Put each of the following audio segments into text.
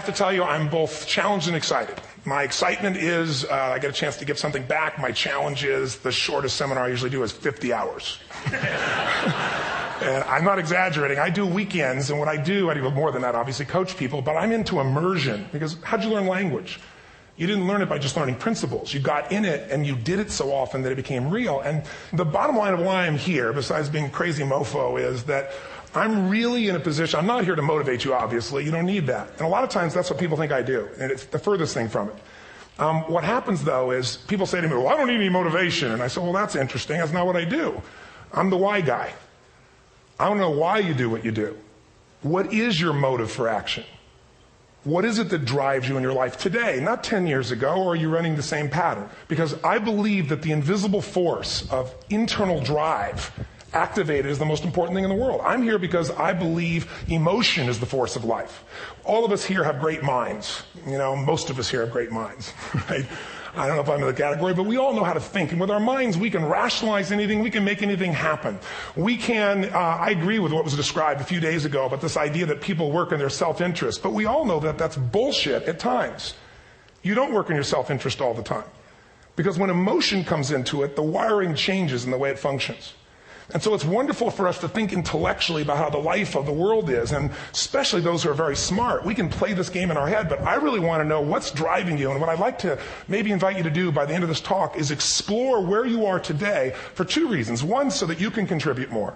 have to tell you, I'm both challenged and excited. My excitement is I get a chance to give something back. My challenge is the shortest seminar I usually do is 50 hours. And I'm not exaggerating. I do weekends, and what I do more than that, obviously, coach people, but I'm into immersion. Because how'd you learn language? You didn't learn it by just learning principles. You got in it, and you did it so often that it became real. And the bottom line of why I'm here, besides being a crazy mofo, is that I'm really in a position, I'm not here to motivate you, obviously. You don't need that. And a lot of times, that's what people think I do. And it's the furthest thing from it. What happens, though, is people say to me, well, I don't need any motivation. And I say, well, that's interesting. That's not what I do. I'm the why guy. I don't know why you do what you do. What is your motive for action? What is it that drives you in your life today, not 10 years ago, or are you running the same pattern? Because I believe that the invisible force of internal drive activated is the most important thing in the world. I'm here because I believe emotion is the force of life. All of us here have great minds. Most of us here have great minds, right? I don't know if I'm in the category, but we all know how to think. And with our minds, we can rationalize anything. We can make anything happen. We can, I agree with what was described a few days ago about this idea that people work in their self-interest. But we all know that that's bullshit at times. You don't work in your self-interest all the time. Because when emotion comes into it, the wiring changes in the way it functions. And so it's wonderful for us to think intellectually about how the life of the world is, and especially those who are very smart. We can play this game in our head, but I really want to know what's driving you. And what I'd like to maybe invite you to do by the end of this talk is explore where you are today for two reasons. One, so that you can contribute more.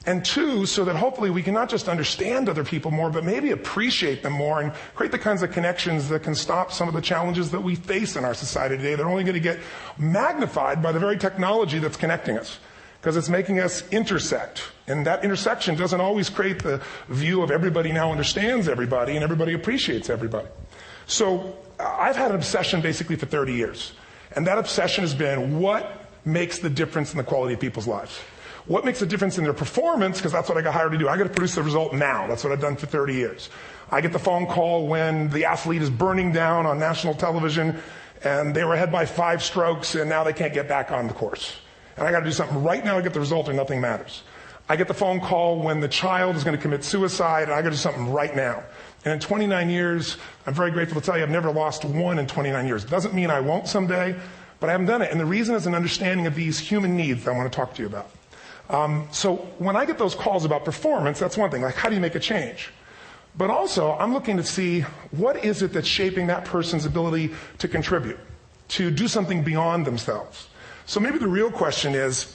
And two, so that hopefully we can not just understand other people more, but maybe appreciate them more and create the kinds of connections that can stop some of the challenges that we face in our society today. They're only going to get magnified by the very technology that's connecting us, because it's making us intersect. And that intersection doesn't always create the view of everybody now understands everybody and everybody appreciates everybody. So I've had an obsession basically for 30 years. And that obsession has been what makes the difference in the quality of people's lives. What makes a difference in their performance, because that's what I got hired to do. I got to produce the result now. That's what I've done for 30 years. I get the phone call when the athlete is burning down on national television and they were ahead by 5 strokes and now they can't get back on the course. And I got to do something right now to get the result or nothing matters. I get the phone call when the child is going to commit suicide, and I got to do something right now. And in 29 years, I'm very grateful to tell you I've never lost one in 29 years. It doesn't mean I won't someday, but I haven't done it. And the reason is an understanding of these human needs that I want to talk to you about. So when I get those calls about performance, that's one thing. Like, how do you make a change? But also, I'm looking to see what is it that's shaping that person's ability to contribute, to do something beyond themselves. So maybe the real question is,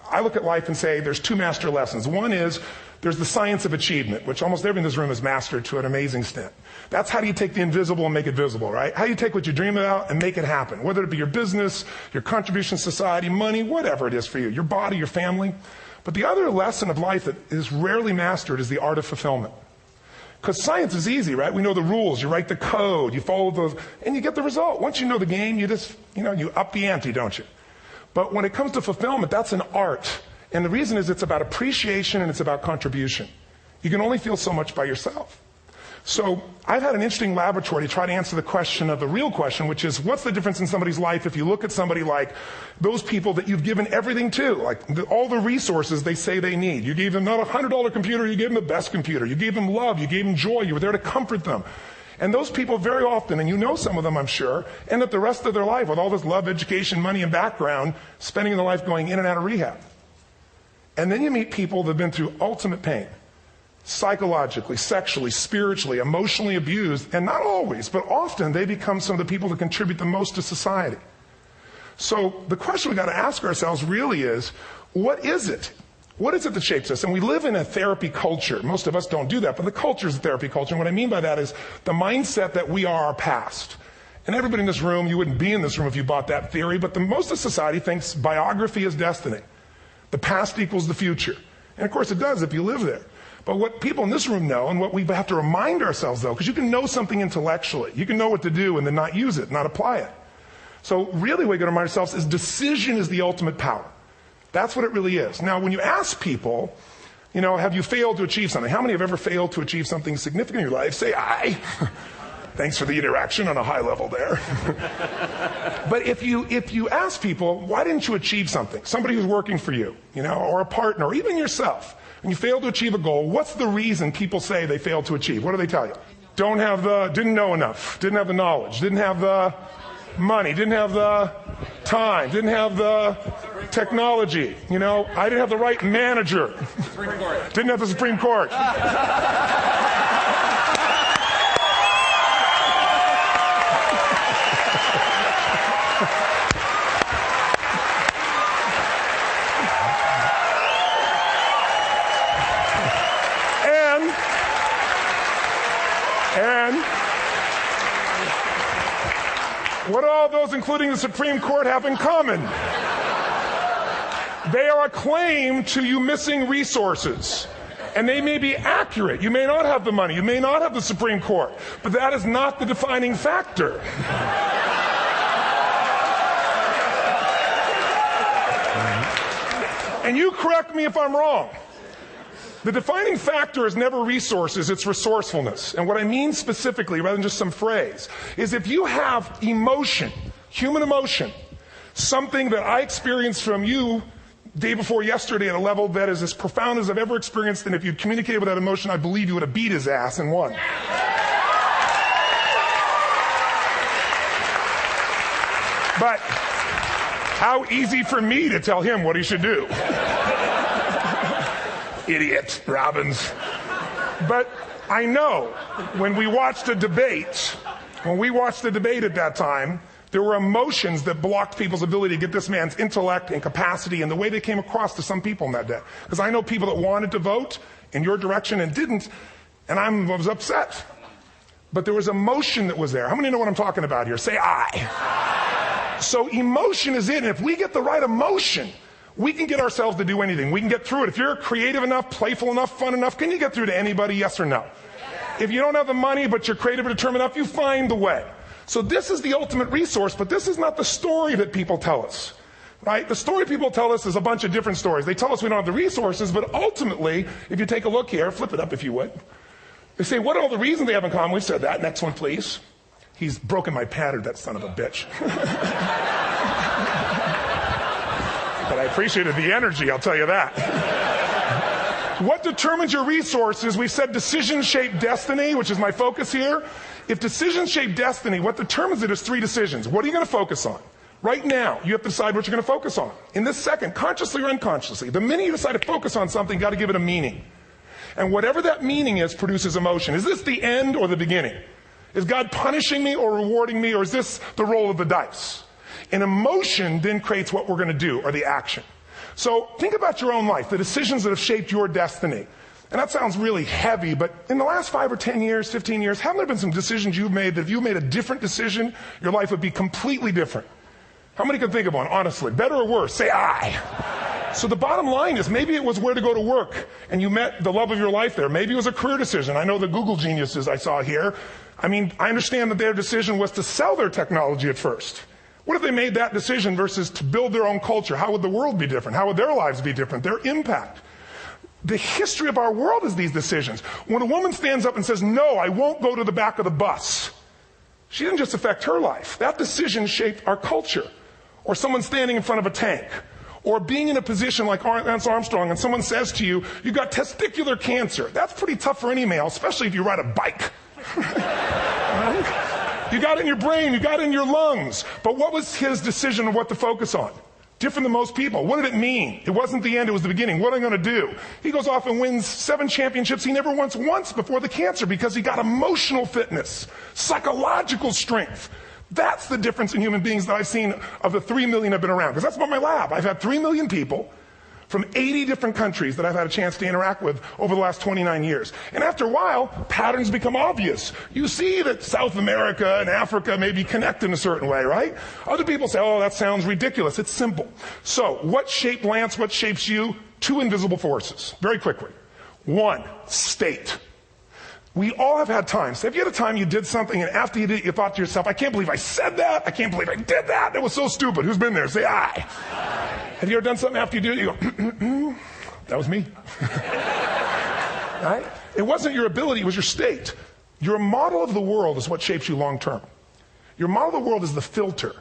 I look at life and say there's 2 master lessons. One is there's the science of achievement, which almost everyone in this room has mastered to an amazing extent. That's how do you take the invisible and make it visible, right? How do you take what you dream about and make it happen, whether it be your business, your contribution to society, money, whatever it is for you, your body, your family. But the other lesson of life that is rarely mastered is the art of fulfillment. Because science is easy, right? We know the rules. You write the code, you follow those, and you get the result. Once you know the game, you just, you up the ante, don't you? But when it comes to fulfillment, that's an art. And the reason is it's about appreciation and it's about contribution. You can only feel so much by yourself. So I've had an interesting laboratory to try to answer the real question, which is what's the difference in somebody's life if you look at somebody like those people that you've given everything to, like all the resources they say they need. You gave them not a $100 computer, you gave them the best computer. You gave them love, you gave them joy, you were there to comfort them. And those people very often, and you know some of them I'm sure, end up the rest of their life with all this love, education, money, and background, spending their life going in and out of rehab. And then you meet people that have been through ultimate pain, psychologically, sexually, spiritually, emotionally abused, and not always, but often they become some of the people that contribute the most to society. So the question we got to ask ourselves really is, what is it? What is it that shapes us? And we live in a therapy culture. Most of us don't do that, but the culture is a therapy culture. And what I mean by that is the mindset that we are our past. And everybody in this room, you wouldn't be in this room if you bought that theory, but most of society thinks biography is destiny. The past equals the future. And of course it does if you live there. But what people in this room know, and what we have to remind ourselves though, because you can know something intellectually. You can know what to do and then not use it, not apply it. So really what we got to remind ourselves is decision is the ultimate power. That's what it really is. Now, when you ask people, have you failed to achieve something? How many have ever failed to achieve something significant in your life? Say, I. Thanks for the interaction on a high level there. But if you ask people, why didn't you achieve something? Somebody who's working for you, or a partner, or even yourself, and you failed to achieve a goal, what's the reason people say they failed to achieve? What do they tell you? didn't know enough, didn't have the knowledge, didn't have the money, didn't have the time, didn't have the technology. You know, I didn't have the right manager. Didn't have the Supreme Court. And what do all those, including the Supreme Court, have in common? They are a claim to you missing resources. And they may be accurate. You may not have the money. You may not have the Supreme Court. But that is not the defining factor. And you correct me if I'm wrong. The defining factor is never resources, it's resourcefulness. And what I mean specifically, rather than just some phrase, is if you have emotion, human emotion, something that I experienced from you day before yesterday at a level that is as profound as I've ever experienced, and if you'd communicated with that emotion, I believe you would have beat his ass and won. But how easy for me to tell him what he should do. Idiot, Robbins. But I know when we watched a debate, at that time, there were emotions that blocked people's ability to get this man's intellect and capacity and the way they came across to some people in that day. Because I know people that wanted to vote in your direction and didn't, and I was upset. But there was emotion that was there. How many know what I'm talking about here? Say I. So emotion is in. If we get the right emotion, we can get ourselves to do anything. We can get through it. If you're creative enough, playful enough, fun enough, can you get through to anybody, yes or no? If you don't have the money, but you're creative and determined enough, you find the way. So this is the ultimate resource, but this is not the story that people tell us, right? The story people tell us is a bunch of different stories. They tell us we don't have the resources, but ultimately, if you take a look here, flip it up if you would. They say, what are all the reasons they have in common? We said that. Next one, please. He's broken my pattern, that son of a bitch. But I appreciated the energy, I'll tell you that. What determines your resources? We've said decisions shape destiny, which is my focus here. If decisions shape destiny, what determines it is 3 decisions. What are you going to focus on? Right now, you have to decide what you're going to focus on. In this second, consciously or unconsciously, the minute you decide to focus on something, you've got to give it a meaning. And whatever that meaning is produces emotion. Is this the end or the beginning? Is God punishing me or rewarding me, or is this the roll of the dice? And emotion then creates what we're going to do, or the action. So think about your own life, the decisions that have shaped your destiny. And that sounds really heavy, but in the last 5 or 10 years, 15 years, haven't there been some decisions you've made that if you made a different decision, your life would be completely different? How many can think of one, honestly? Better or worse? Say I. So the bottom line is maybe it was where to go to work, and you met the love of your life there. Maybe it was a career decision. I know the Google geniuses I saw here. I mean, I understand that their decision was to sell their technology at first. What if they made that decision versus to build their own culture? How would the world be different? How would their lives be different? Their impact. The history of our world is these decisions. When a woman stands up and says, no, I won't go to the back of the bus, she didn't just affect her life. That decision shaped our culture. Or someone standing in front of a tank. Or being in a position like Lance Armstrong and someone says to you, you've got testicular cancer. That's pretty tough for any male, especially if you ride a bike. You got it in your brain, you got it in your lungs. But what was his decision of what to focus on? Different than most people. What did it mean? It wasn't the end, it was the beginning. What am I going to do? He goes off and wins 7 championships he never won once before the cancer because he got emotional fitness, psychological strength. That's the difference in human beings that I've seen of the 3 million I've been around. Because that's about my lab. I've had 3 million people from 80 different countries that I've had a chance to interact with over the last 29 years. And after a while, patterns become obvious. You see that South America and Africa maybe connect in a certain way, right? Other people say, oh, that sounds ridiculous. It's simple. So what shaped Lance? What shapes you? 2 invisible forces. Very quickly. 1, state. We all have had times. Have you had a time you did something and after you did it, you thought to yourself, I can't believe I said that. I can't believe I did that. That was so stupid. Who's been there? Say I. Have you ever done something after you do it, you go, that was me. Right? It wasn't your ability, it was your state. Your model of the world is what shapes you long term. Your model of the world is the filter.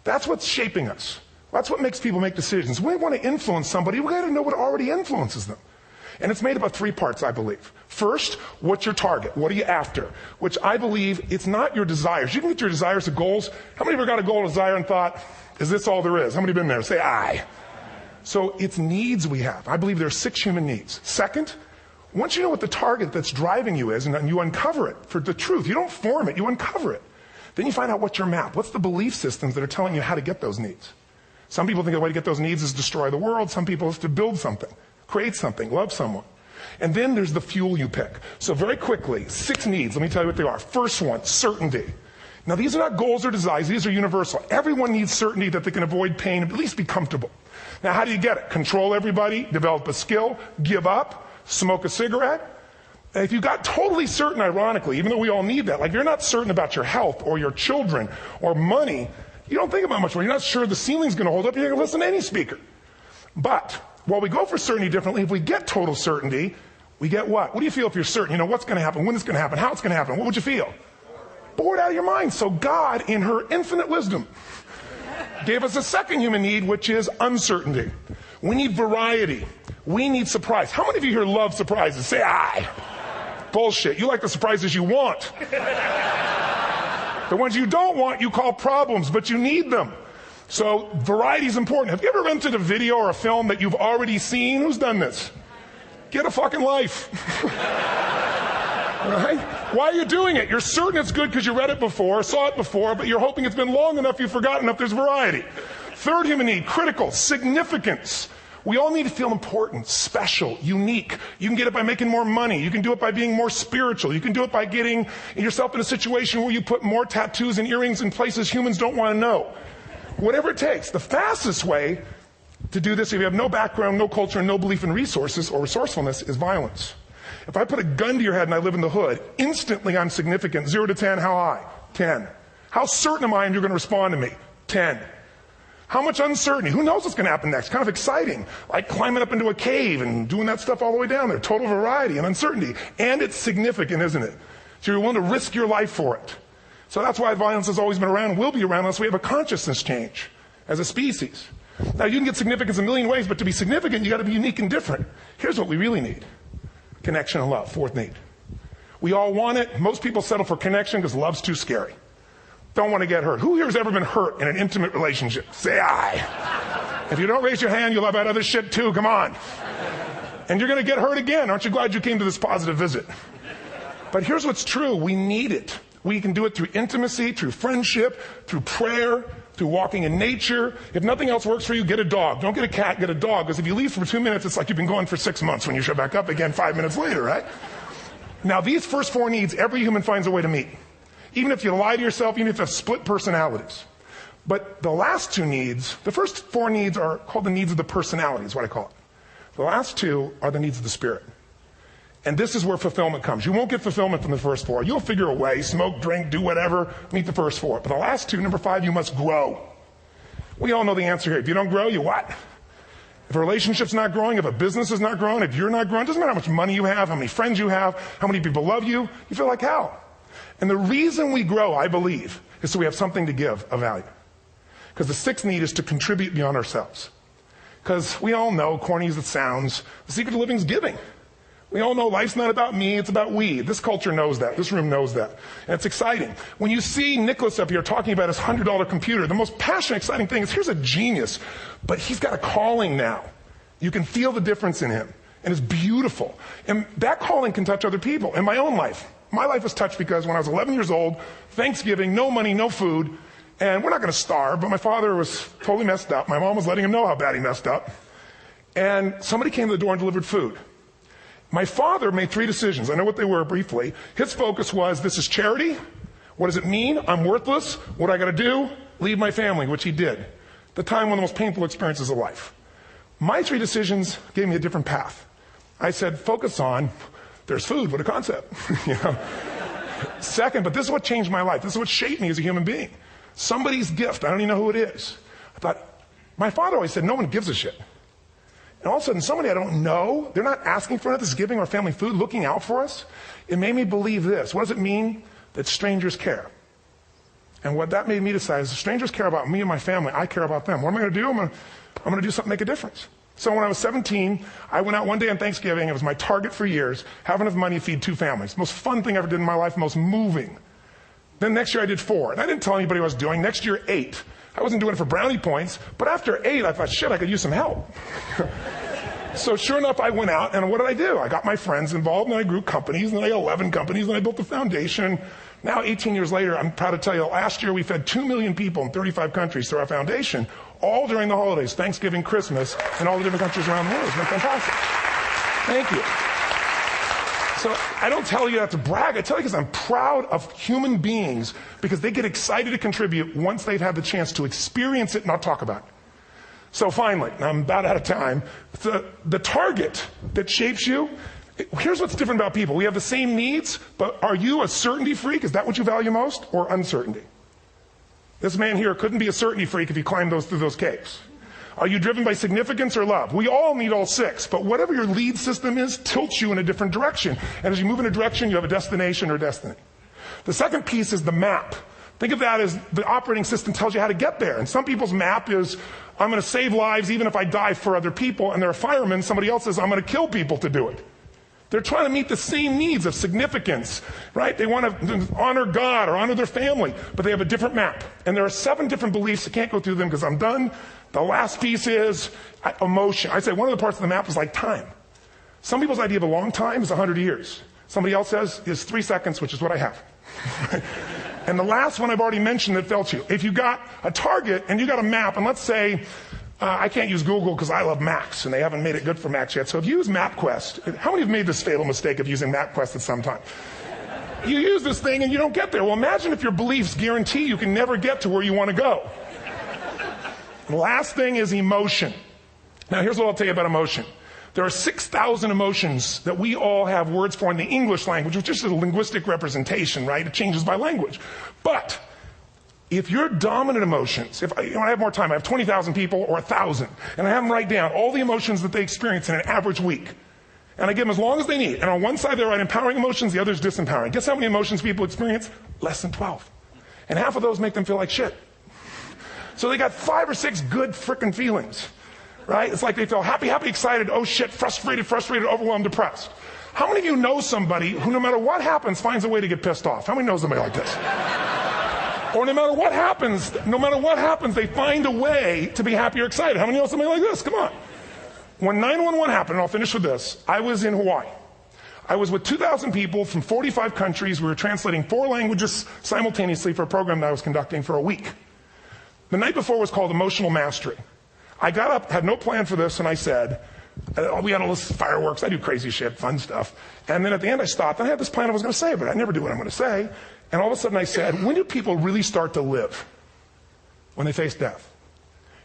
That's what's shaping us. That's what makes people make decisions. When we want to influence somebody, we got to know what already influences them. And it's made up of 3 parts, I believe. First, what's your target? What are you after? Which I believe it's not your desires. You can get your desires to goals. How many of you got a goal or desire and thought, is this all there is? How many have been there? Say aye. So it's needs we have. I believe there are 6 human needs. Second, once you know what the target that's driving you is and you uncover it for the truth, you don't form it, you uncover it. Then you find out what's your map. What's the belief systems that are telling you how to get those needs? Some people think the way to get those needs is destroy the world. Some people is to build something, create something, love someone. And then there's the fuel you pick. So very quickly, 6 needs. Let me tell you what they are. First one, certainty. Now these are not goals or desires. These are universal. Everyone needs certainty that they can avoid pain and at least be comfortable. Now how do you get it? Control everybody, develop a skill, give up, smoke a cigarette. If you got totally certain, ironically, even though we all need that, like if you're not certain about your health or your children or money, you don't think about much more. You're not sure the ceiling's going to hold up. You're going to listen to any speaker. But while we go for certainty differently, if we get total certainty, we get what? What do you feel if you're certain? You know what's going to happen, when it's going to happen, how it's going to happen. What would you feel? Bored out of your mind. So God, in her infinite wisdom, gave us a second human need, which is uncertainty. We need variety. We need surprise. How many of you here love surprises? Say aye. Bullshit. You like the surprises you want. The ones you don't want, you call problems, but you need them. So variety is important. Have you ever rented a video or a film that you've already seen? Who's done this? Get a fucking life. Right? Why are you doing it? You're certain it's good because you read it before, saw it before, but you're hoping it's been long enough you've forgotten enough there's variety. Third human need, critical, significance. We all need to feel important, special, unique. You can get it by making more money. You can do it by being more spiritual. You can do it by getting yourself in a situation where you put more tattoos and earrings in places humans don't want to know. Whatever it takes. The fastest way to do this, if you have no background, no culture, and no belief in resources or resourcefulness, is violence. If I put a gun to your head and I live in the hood, instantly I'm significant. 0 to 10, how high? 10. How certain am I you're going to respond to me? 10. How much uncertainty? Who knows what's going to happen next? Kind of exciting. Like climbing up into a cave and doing that stuff all the way down there. Total variety and uncertainty. And it's significant, isn't it? So you're willing to risk your life for it. So that's why violence has always been around and will be around unless we have a consciousness change as a species. Now you can get significance a million ways, but to be significant, you got to be unique and different. Here's what we really need. Connection and love. Fourth need. We all want it. Most people settle for connection because love's too scary. Don't want to get hurt. Who here has ever been hurt in an intimate relationship? Say aye. If you don't raise your hand, you'll have had other shit too. Come on. And you're going to get hurt again. Aren't you glad you came to this positive visit? But here's what's true. We need it. We can do it through intimacy, through friendship, through prayer, through walking in nature. If nothing else works for you, get a dog. Don't get a cat, get a dog. Because if you leave for 2 minutes, it's like you've been going for 6 months when you show back up again 5 minutes later, right? Now, these first 4 needs, every human finds a way to meet. Even if you lie to yourself, even if you have split personalities. But the last 2 needs, the first 4 needs are called the needs of the personality, is what I call it. The last 2 are the needs of the spirit. And this is where fulfillment comes. You won't get fulfillment from the first 4. You'll figure a way, smoke, drink, do whatever, meet the first 4. But the last 2, number 5, you must grow. We all know the answer here. If you don't grow, you what? If a relationship's not growing, if a business is not growing, if you're not growing, it doesn't matter how much money you have, how many friends you have, how many people love you, you feel like hell. And the reason we grow, I believe, is so we have something to give of value. Because the 6th need is to contribute beyond ourselves. Because we all know, corny as it sounds, the secret of living is giving. We all know life's not about me, it's about we. This culture knows that. This room knows that. And it's exciting. When you see Nicholas up here talking about his $100 computer, the most passionate, exciting thing is here's a genius, but he's got a calling now. You can feel the difference in him. And it's beautiful. And that calling can touch other people. In my own life, my life was touched because when I was 11 years old, Thanksgiving, no money, no food, and we're not going to starve, but my father was totally messed up. My mom was letting him know how bad he messed up. And somebody came to the door and delivered food. My father made 3 decisions. I know what they were briefly. His focus was, this is charity. What does it mean? I'm worthless. What do I got to do? Leave my family, which he did. The time, one of the most painful experiences of life. My 3 decisions gave me a different path. I said, focus on, there's food, what a concept. You know? Second, but this is what changed my life. This is what shaped me as a human being. Somebody's gift. I don't even know who it is. I thought, my father always said, no one gives a shit. And all of a sudden, somebody I don't know, they're not asking for it, this is giving our family food, looking out for us. It made me believe this. What does it mean? That strangers care. And what that made me decide is, if strangers care about me and my family, I care about them. What am I going to do? I'm going to do something to make a difference. So when I was 17, I went out one day on Thanksgiving. It was my target for years, have enough money to feed 2 families. Most fun thing I ever did in my life, most moving. Then next year I did 4. And I didn't tell anybody what I was doing. Next year, 8. I wasn't doing it for brownie points, but after 8, I thought, shit, I could use some help. So sure enough, I went out, and what did I do? I got my friends involved, and I grew companies, and I got 11 companies, and I built a foundation. Now, 18 years later, I'm proud to tell you, last year we fed 2 million people in 35 countries through our foundation, all during the holidays, Thanksgiving, Christmas, in all the different countries around the world. It's been fantastic. Thank you. So I don't tell you that to brag. I tell you because I'm proud of human beings because they get excited to contribute once they've had the chance to experience it, not talk about it. So finally, I'm about out of time, the target that shapes you, here's what's different about people. We have the same needs, but are you a certainty freak? Is that what you value most, or uncertainty? This man here couldn't be a certainty freak if he climbed through those caves. Are you driven by significance or love? We all need all 6, but whatever your lead system is tilts you in a different direction. And as you move in a direction, you have a destination or destiny. The second piece is the map. Think of that as the operating system tells you how to get there. And some people's map is, I'm going to save lives even if I die for other people. And they're a fireman. Somebody else says, I'm going to kill people to do it. They're trying to meet the same needs of significance, right? They want to honor God or honor their family, but they have a different map. And there are 7 different beliefs. I can't go through them because I'm done. The last piece is emotion. I say one of the parts of the map is like time. Some people's idea of a long time is 100 years. Somebody else says is 3 seconds, which is what I have. And the last one I've already mentioned that felt you. If you got a target and you got a map, and let's say, I can't use Google because I love Macs, and they haven't made it good for Macs yet. So if you use MapQuest, how many have made this fatal mistake of using MapQuest at some time? You use this thing and you don't get there. Well, imagine if your beliefs guarantee you can never get to where you want to go. The last thing is emotion. Now, here's what I'll tell you about emotion. There are 6,000 emotions that we all have words for in the English language, which is just a linguistic representation, right? It changes by language. But if your dominant emotions, if I have more time, I have 20,000 people or 1,000, and I have them write down all the emotions that they experience in an average week. And I give them as long as they need. And on one side, they write empowering emotions, the other is disempowering. Guess how many emotions people experience? Less than 12. And half of those make them feel like shit. So they got 5 or 6 good frickin' feelings, right? It's like they feel happy, happy, excited, oh shit, frustrated, overwhelmed, depressed. How many of you know somebody who no matter what happens finds a way to get pissed off? How many know somebody like this? Or no matter what happens, they find a way to be happy or excited. How many know somebody like this? Come on. When 9/11 happened, and I'll finish with this, I was in Hawaii. I was with 2,000 people from 45 countries. We were translating 4 languages simultaneously for a program that I was conducting for a week. The night before was called Emotional Mastery. I got up, had no plan for this, and I said, we had all this fireworks. I do crazy shit, fun stuff. And then at the end I stopped, and I had this plan I was going to say, but I never do what I'm going to say. And all of a sudden I said, when do people really start to live? When they face death.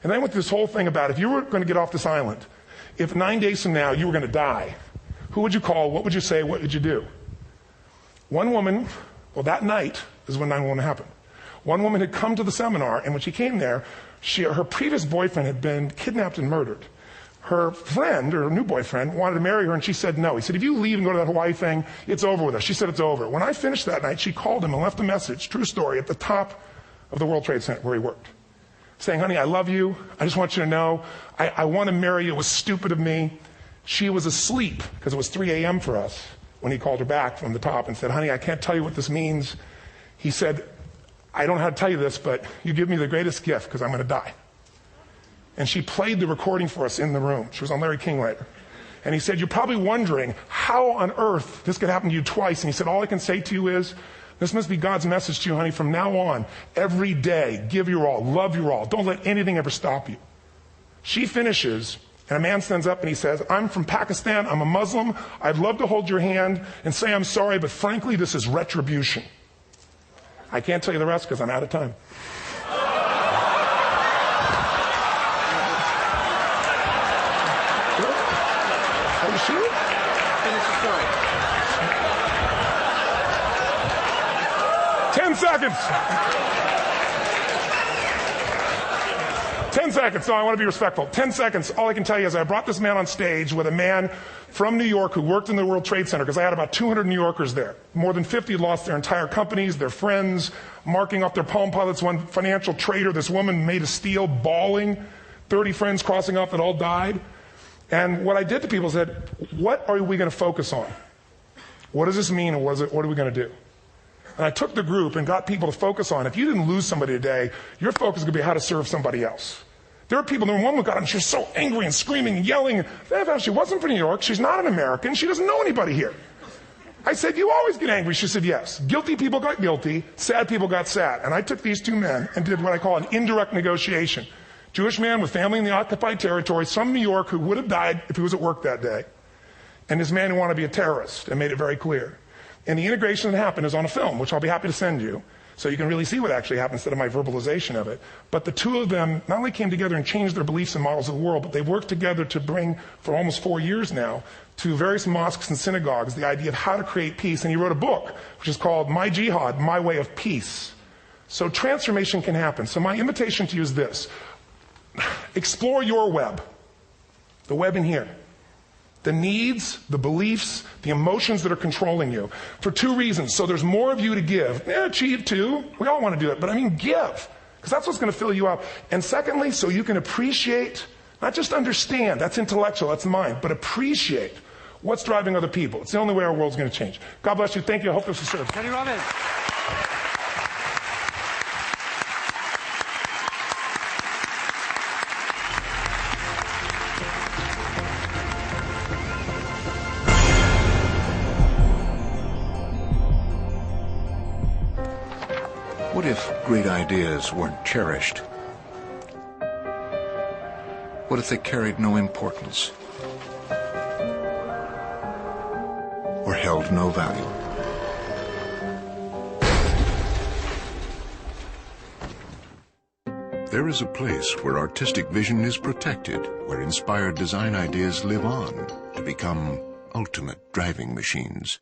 And then I went through this whole thing about if you were going to get off this island, if 9 days from now you were going to die, who would you call? What would you say? What would you do? One woman, well, that night is when 9/11 happened. One woman had come to the seminar, and when she came there, her previous boyfriend had been kidnapped and murdered. Her friend, or her new boyfriend, wanted to marry her, and she said no. He said, if you leave and go to that Hawaii thing, it's over with us. She said it's over. When I finished that night, she called him and left a message, true story, at the top of the World Trade Center where he worked, saying, honey, I love you. I just want you to know, I want to marry you. It was stupid of me. She was asleep, because it was 3 a.m. for us, when he called her back from the top and said, honey, I can't tell you what this means. He said, I don't know how to tell you this, but you give me the greatest gift because I'm going to die. And she played the recording for us in the room. She was on Larry King later. And he said, you're probably wondering how on earth this could happen to you twice. And he said, all I can say to you is, this must be God's message to you, honey. From now on, every day, give your all, love your all. Don't let anything ever stop you. She finishes, and a man stands up and he says, I'm from Pakistan. I'm a Muslim. I'd love to hold your hand and say I'm sorry, but frankly, this is retribution. I can't tell you the rest because I'm out of time. Are you sure? Finish the story. 10 seconds. 10 seconds. No, I want to be respectful. 10 seconds. All I can tell you is I brought this man on stage with a man from New York who worked in the World Trade Center, because I had about 200 New Yorkers there. More than 50 had lost their entire companies, their friends, marking off their Palm Pilots. One financial trader, this woman made of steel, bawling. 30 friends crossing off that all died. And what I did to people is said, what are we going to focus on? What does this mean, and what are we going to do? And I took the group and got people to focus on, if you didn't lose somebody today, your focus is going to be how to serve somebody else. There are people, one woman got up and she was so angry and screaming and yelling. She wasn't from New York. She's not an American. She doesn't know anybody here. I said, you always get angry. She said, yes. Guilty people got guilty. Sad people got sad. And I took these two men and did what I call an indirect negotiation. Jewish man with family in the occupied territory, from New York, who would have died if he was at work that day. And this man who wanted to be a terrorist, and made it very clear. And the integration that happened is on a film, which I'll be happy to send you, so you can really see what actually happened instead of my verbalization of it. But the two of them not only came together and changed their beliefs and models of the world, but they worked together to bring, for almost 4 years now, to various mosques and synagogues, the idea of how to create peace. And he wrote a book, which is called My Jihad, My Way of Peace. So transformation can happen. So my invitation to you is this. Explore your web, the web in here. The needs, the beliefs, the emotions that are controlling you. For two reasons. So there's more of you to give. Achieve too. We all want to do it. But I mean give. Because that's what's going to fill you up. And secondly, so you can appreciate, not just understand, that's intellectual, that's mind, but appreciate what's driving other people. It's the only way our world's going to change. God bless you. Thank you. I hope this will serve. Tony Robbins. What if great ideas weren't cherished? What if they carried no importance? Or held no value? There is a place where artistic vision is protected, where inspired design ideas live on to become ultimate driving machines.